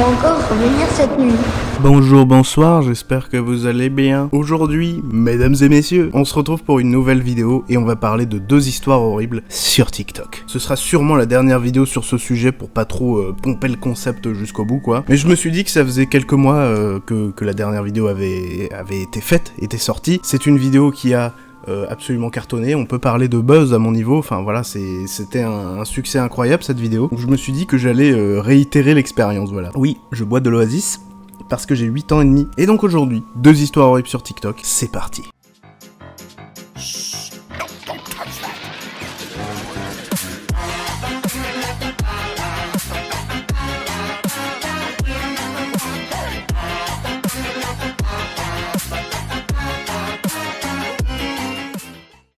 va encore revenir cette nuit. Bonjour, bonsoir, j'espère que vous allez bien. Aujourd'hui, mesdames et messieurs, on se retrouve pour une nouvelle vidéo et on va parler de 2 histoires horribles sur TikTok. Ce sera sûrement la dernière vidéo sur ce sujet pour pas trop pomper le concept jusqu'au bout quoi. Mais je me suis dit que ça faisait quelques mois que la dernière vidéo avait été faite, était sortie. C'est une vidéo qui a absolument cartonné, on peut parler de buzz à mon niveau, enfin voilà, c'était un succès incroyable cette vidéo. Donc je me suis dit que j'allais réitérer l'expérience, voilà. Oui, je bois de l'Oasis, parce que j'ai 8 ans et demi. Et donc aujourd'hui, 2 histoires horribles sur TikTok, c'est parti.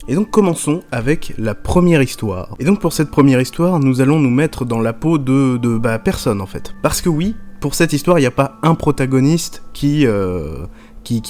Et donc commençons avec la première histoire. Et donc pour cette première histoire, nous allons nous mettre dans la peau de personne en fait. Parce que oui, pour cette histoire, il n'y a pas un protagoniste qui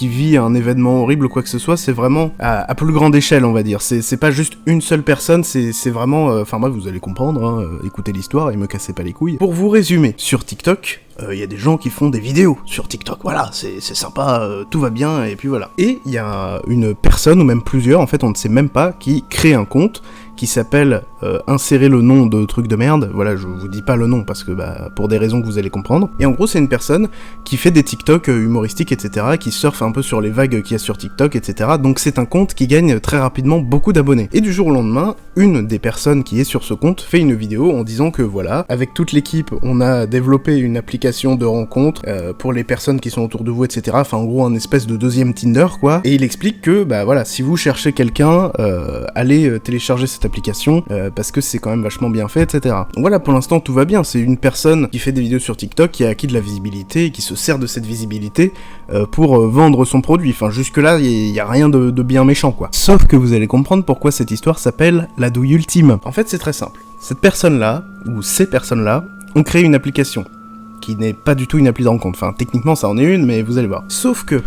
vit un événement horrible ou quoi que ce soit, c'est vraiment à plus grande échelle, on va dire. C'est pas juste une seule personne, c'est vraiment... Enfin bref, vous allez comprendre, hein, écoutez l'histoire et me cassez pas les couilles. Pour vous résumer, sur TikTok, il y a des gens qui font des vidéos sur TikTok, voilà, c'est sympa, tout va bien, et puis voilà. Et il y a une personne, ou même plusieurs, en fait on ne sait même pas, qui crée un compte, qui s'appelle insérer le nom de truc de merde, voilà, je vous dis pas le nom parce que pour des raisons que vous allez comprendre. Et en gros c'est une personne qui fait des TikTok humoristiques, etc., qui surfe un peu sur les vagues qu'il y a sur TikTok, etc., donc c'est un compte qui gagne très rapidement beaucoup d'abonnés. Et du jour au lendemain, une des personnes qui est sur ce compte fait une vidéo en disant que voilà, avec toute l'équipe, on a développé une application de rencontre pour les personnes qui sont autour de vous, etc., enfin en gros un espèce de deuxième Tinder, quoi, et il explique que, voilà, si vous cherchez quelqu'un, allez télécharger cette application, parce que c'est quand même vachement bien fait, etc. Donc voilà, pour l'instant tout va bien, c'est une personne qui fait des vidéos sur TikTok, qui a acquis de la visibilité, et qui se sert de cette visibilité pour vendre son produit, enfin jusque là il y a rien de bien méchant quoi. Sauf que vous allez comprendre pourquoi cette histoire s'appelle la douille ultime. En fait c'est très simple, cette personne là, ou ces personnes là, ont créé une application, qui n'est pas du tout une appli de rencontre, enfin techniquement ça en est une, mais vous allez voir. Sauf que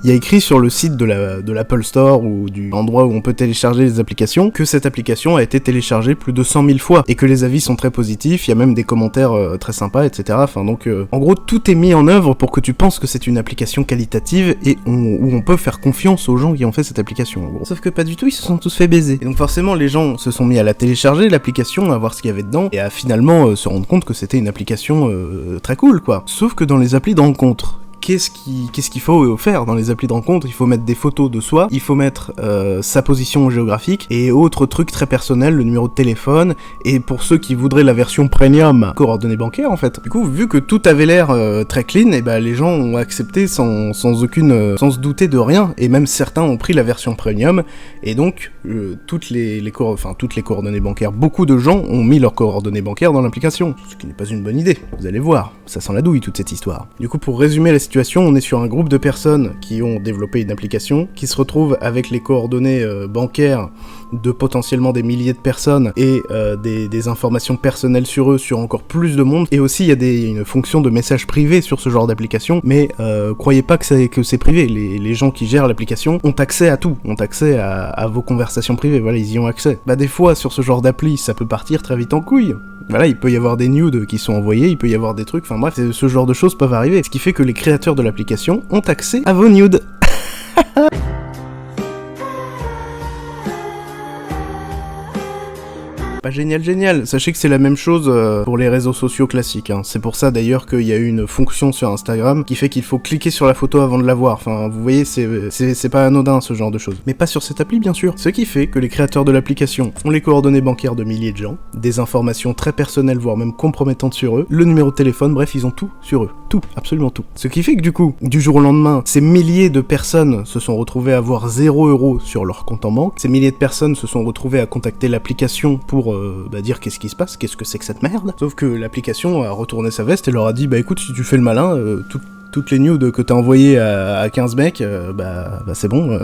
il y a écrit sur le site de l'Apple Store ou du endroit où on peut télécharger les applications que cette application a été téléchargée plus de 100 000 fois et que les avis sont très positifs, il y a même des commentaires très sympas, etc. Enfin donc, en gros, tout est mis en œuvre pour que tu penses que c'est une application qualitative et où on peut faire confiance aux gens qui ont fait cette application, en gros. Sauf que pas du tout, ils se sont tous fait baiser. Et donc forcément, les gens se sont mis à la télécharger, l'application, à voir ce qu'il y avait dedans, et à finalement se rendre compte que c'était une application très cool, quoi. Sauf que dans les applis de rencontre, qu'est-ce qu'il faut faire dans les applis de rencontre? Il faut mettre des photos de soi, il faut mettre sa position géographique et autres trucs très personnels, le numéro de téléphone, et pour ceux qui voudraient la version premium, coordonnées bancaires en fait. Du coup, vu que tout avait l'air très clean, et les gens ont accepté sans se douter de rien, et même certains ont pris la version premium, et donc toutes les coordonnées bancaires, beaucoup de gens ont mis leurs coordonnées bancaires dans l'application, ce qui n'est pas une bonne idée, vous allez voir, ça sent la douille toute cette histoire. Du coup, pour résumer la situation, on est sur un groupe de personnes qui ont développé une application, qui se retrouvent avec les coordonnées bancaires de potentiellement des milliers de personnes et des informations personnelles sur eux, sur encore plus de monde, et aussi il y a une fonction de message privé sur ce genre d'application, mais croyez pas que c'est privé, les gens qui gèrent l'application ont accès à tout, ont accès à vos conversations privées, voilà, ils y ont accès. Des fois sur ce genre d'appli, ça peut partir très vite en couille. Voilà, il peut y avoir des nudes qui sont envoyés, il peut y avoir des trucs, enfin bref, ce genre de choses peuvent arriver, ce qui fait que les créateurs de l'application ont accès à vos nudes. Génial. Sachez que c'est la même chose pour les réseaux sociaux classiques, hein. C'est pour ça d'ailleurs qu'il y a eu une fonction sur Instagram qui fait qu'il faut cliquer sur la photo avant de la voir. Enfin, vous voyez, c'est pas anodin ce genre de choses. Mais pas sur cette appli, bien sûr. Ce qui fait que les créateurs de l'application ont les coordonnées bancaires de milliers de gens, des informations très personnelles, voire même compromettantes sur eux, le numéro de téléphone, bref, ils ont tout sur eux. Tout, absolument tout. Ce qui fait que du coup, du jour au lendemain, ces milliers de personnes se sont retrouvées à avoir 0 € sur leur compte en banque. Ces milliers de personnes se sont retrouvées à contacter l'application pour dire qu'est-ce qui se passe, qu'est-ce que c'est que cette merde. Sauf que l'application a retourné sa veste et leur a dit écoute, si tu fais le malin, toutes les nudes que t'as envoyées à 15 mecs, bah c'est bon,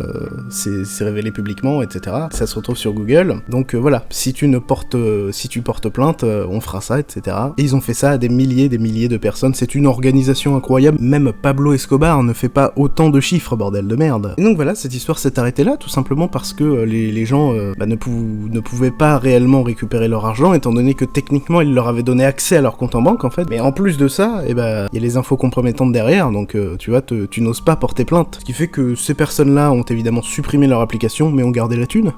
c'est révélé publiquement, etc. Ça se retrouve sur Google. Donc voilà, si tu portes plainte, on fera ça, etc. Et ils ont fait ça à des milliers de personnes. C'est une organisation incroyable. Même Pablo Escobar ne fait pas autant de chiffres, bordel de merde. Et donc voilà, cette histoire s'est arrêtée là, tout simplement parce que les gens ne pouvaient pas réellement récupérer leur argent, étant donné que techniquement ils leur avaient donné accès à leur compte en banque en fait. Mais en plus de ça, il y a les infos compromettantes derrière, donc tu vois, tu n'oses pas porter plainte. Ce qui fait que ces personnes-là ont évidemment supprimé leur application, mais ont gardé la thune.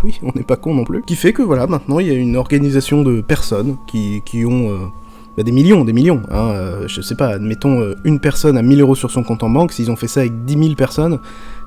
Oui, on n'est pas con non plus. Ce qui fait que voilà, maintenant il y a une organisation de personnes qui ont des millions, hein, je sais pas, admettons une personne a 1000 € sur son compte en banque, s'ils ont fait ça avec 10 000 personnes,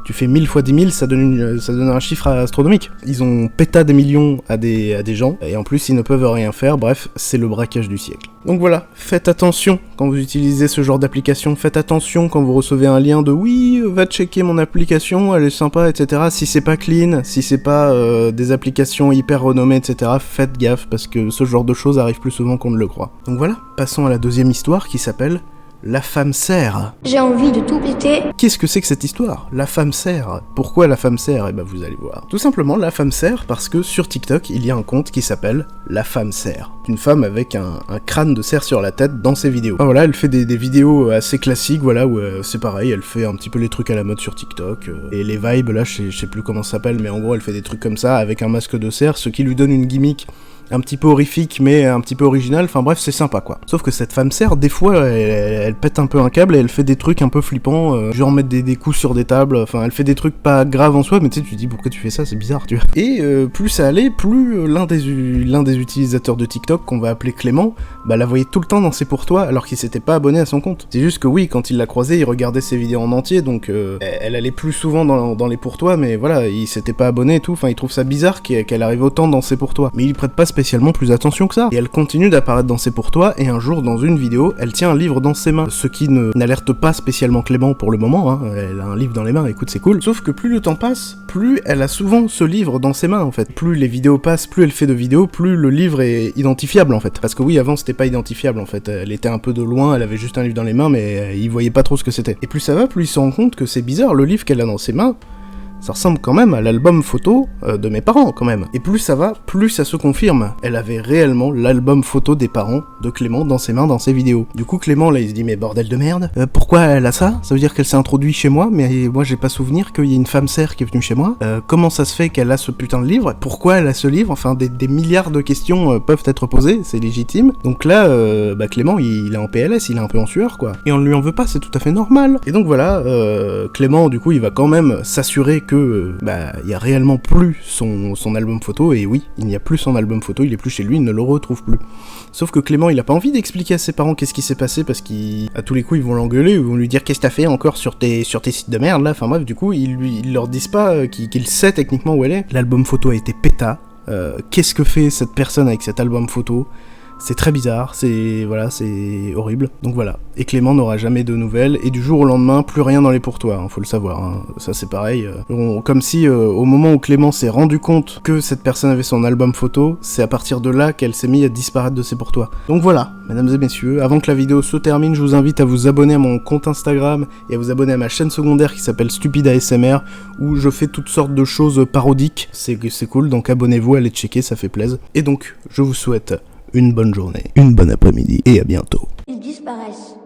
tu fais 1000 fois 10 000, ça donne un chiffre astronomique. Ils ont pété des millions à des gens, et en plus ils ne peuvent rien faire, bref, c'est le braquage du siècle. Donc voilà, faites attention quand vous utilisez ce genre d'application, faites attention quand vous recevez un lien de « oui, va checker mon application, elle est sympa, etc. » Si c'est pas clean, si c'est pas des applications hyper renommées, etc., faites gaffe, parce que ce genre de choses arrive plus souvent qu'on ne le croit. Donc voilà, passons à la deuxième histoire qui s'appelle La femme serre. J'ai envie de tout péter. Qu'est-ce que c'est que cette histoire? La femme serre. Pourquoi la femme serre? Eh ben vous allez voir. Tout simplement, la femme serre parce que sur TikTok, il y a un compte qui s'appelle La femme serre. Une femme avec un crâne de cerf sur la tête dans ses vidéos. Enfin, voilà, elle fait des vidéos assez classiques, voilà, où c'est pareil, elle fait un petit peu les trucs à la mode sur TikTok. Et les vibes, là, je sais plus comment ça s'appelle, mais en gros, elle fait des trucs comme ça avec un masque de cerf, ce qui lui donne une gimmick un petit peu horrifique mais un petit peu original, enfin bref c'est sympa quoi. Sauf que cette femme serre, des fois elle pète un peu un câble et elle fait des trucs un peu flippants, genre mettre des coups sur des tables, enfin elle fait des trucs pas graves en soi mais tu sais tu te dis pourquoi tu fais ça, c'est bizarre tu vois. Et plus ça allait, plus l'un des utilisateurs de TikTok qu'on va appeler Clément, la voyait tout le temps dans ses pour toi alors qu'il s'était pas abonné à son compte. C'est juste que oui, quand il l'a croisée, il regardait ses vidéos en entier donc elle allait plus souvent dans les pour toi mais voilà, il s'était pas abonné et tout, enfin il trouve ça bizarre qu'elle arrive autant dans ses pour toi. Mais il prête pas spécialement plus attention que ça. Et elle continue d'apparaître dans ses pour toi, et un jour, dans une vidéo, elle tient un livre dans ses mains. Ce qui n'alerte pas spécialement Clément pour le moment, hein. Elle a un livre dans les mains, écoute, c'est cool. Sauf que plus le temps passe, plus elle a souvent ce livre dans ses mains, en fait. Plus les vidéos passent, plus elle fait de vidéos, plus le livre est identifiable, en fait. Parce que oui, avant, c'était pas identifiable, en fait. Elle était un peu de loin, elle avait juste un livre dans les mains, mais il voyait pas trop ce que c'était. Et plus ça va, plus il se rend compte que c'est bizarre, le livre qu'elle a dans ses mains, ça ressemble quand même à l'album photo de mes parents, quand même. Et plus ça va, plus ça se confirme. Elle avait réellement l'album photo des parents de Clément dans ses mains, dans ses vidéos. Du coup, Clément, là, il se dit, mais bordel de merde, pourquoi elle a ça? Ça veut dire qu'elle s'est introduite chez moi, mais moi, j'ai pas souvenir qu'il y ait une femme serre qui est venue chez moi. Comment ça se fait qu'elle a ce putain de livre? Pourquoi elle a ce livre? Enfin, des milliards de questions peuvent être posées, c'est légitime. Donc là, Clément, il est en PLS, il est un peu en sueur, quoi. Et on ne lui en veut pas, c'est tout à fait normal. Et donc voilà, Clément, du coup, il va quand même s'assurer que il y a réellement plus son album photo, et oui, il n'y a plus son album photo, il est plus chez lui, il ne le retrouve plus. Sauf que Clément, il a pas envie d'expliquer à ses parents qu'est-ce qui s'est passé, parce qu'à tous les coups, ils vont l'engueuler, ils vont lui dire qu'est-ce que t'as fait encore sur tes sites de merde là, enfin bref, du coup, ils leur disent pas qu'il sait techniquement où elle est. L'album photo a été péta, qu'est-ce que fait cette personne avec cet album photo? C'est très bizarre, c'est horrible. Donc voilà. Et Clément n'aura jamais de nouvelles, et du jour au lendemain, plus rien dans les pour toi, faut le savoir. Hein. Ça c'est pareil. Comme si au moment où Clément s'est rendu compte que cette personne avait son album photo, c'est à partir de là qu'elle s'est mise à disparaître de ses pour toi. Donc voilà, mesdames et messieurs, avant que la vidéo se termine, je vous invite à vous abonner à mon compte Instagram et à vous abonner à ma chaîne secondaire qui s'appelle Stupide ASMR, où je fais toutes sortes de choses parodiques. C'est cool, donc abonnez-vous, allez checker, ça fait plaisir. Et donc, je vous souhaite une bonne journée, une bonne après-midi, et à bientôt. Ils disparaissent.